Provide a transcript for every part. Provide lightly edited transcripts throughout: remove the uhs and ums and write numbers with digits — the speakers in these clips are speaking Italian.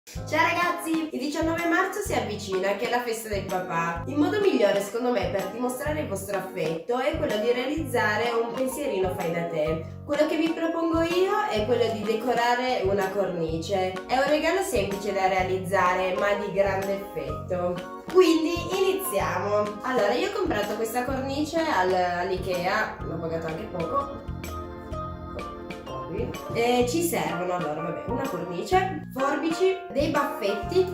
Ciao ragazzi! Il 19 marzo si avvicina, che è la festa del papà. Il modo migliore secondo me per dimostrare il vostro affetto è quello di realizzare un pensierino fai da te. Quello che vi propongo io è quello di decorare una cornice. È un regalo semplice da realizzare ma di grande effetto. Quindi iniziamo! Allora, io ho comprato questa cornice all'Ikea, l'ho pagato anche poco. Ci servono allora una cornice, forbici, dei baffetti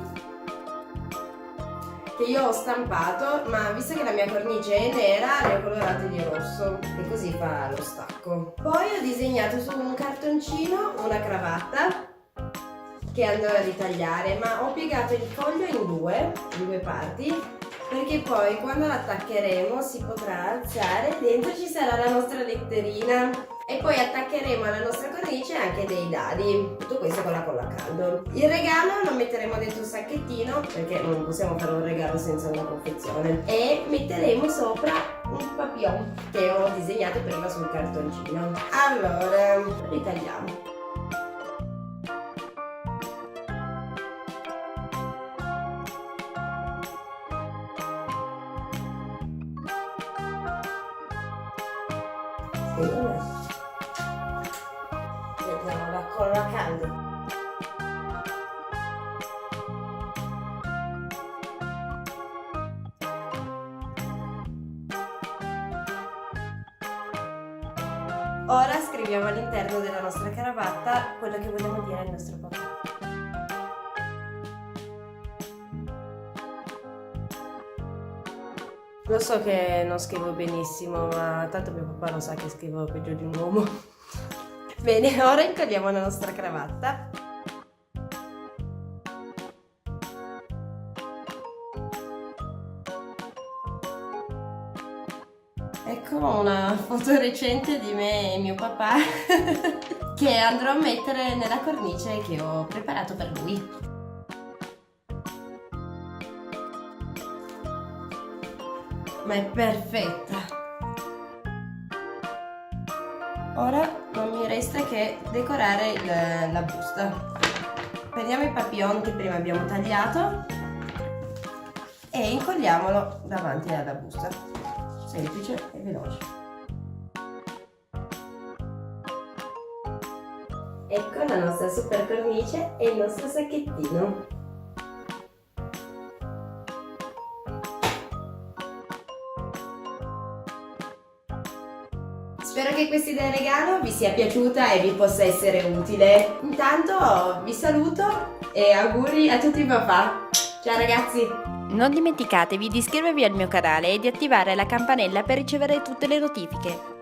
che io ho stampato, ma visto che la mia cornice è nera li ho colorati di rosso e così fa lo stacco. Poi ho disegnato su un cartoncino una cravatta che andrò a ritagliare, ma ho piegato il foglio in due parti, perché poi quando l'attaccheremo si potrà alzare, dentro ci sarà la nostra letterina e poi attaccheremo alla nostra cornice anche dei dadi, tutto questo con la colla a caldo. Il regalo lo metteremo dentro un sacchettino, perché non possiamo fare un regalo senza una confezione, e metteremo sopra un papillon che ho disegnato prima sul cartoncino. Allora, ritagliamo. Mettiamo la colla a caldo. Ora scriviamo all'interno della nostra cravatta quello che vogliamo dire al nostro papà. Lo so che non scrivo benissimo, ma tanto mio papà lo sa che scrivo peggio di un uomo. Bene, ora incolliamo la nostra cravatta. Ecco una foto recente di me e mio papà che andrò a mettere nella cornice che ho preparato per lui. Ma è perfetta! Ora non mi resta che decorare la busta. Prendiamo il papillon che prima abbiamo tagliato e incolliamolo davanti alla busta. Semplice e veloce. Ecco la nostra super cornice e il nostro sacchettino. Spero che questa idea regalo vi sia piaciuta e vi possa essere utile. Intanto vi saluto e auguri a tutti i papà. Ciao ragazzi! Non dimenticatevi di iscrivervi al mio canale e di attivare la campanella per ricevere tutte le notifiche.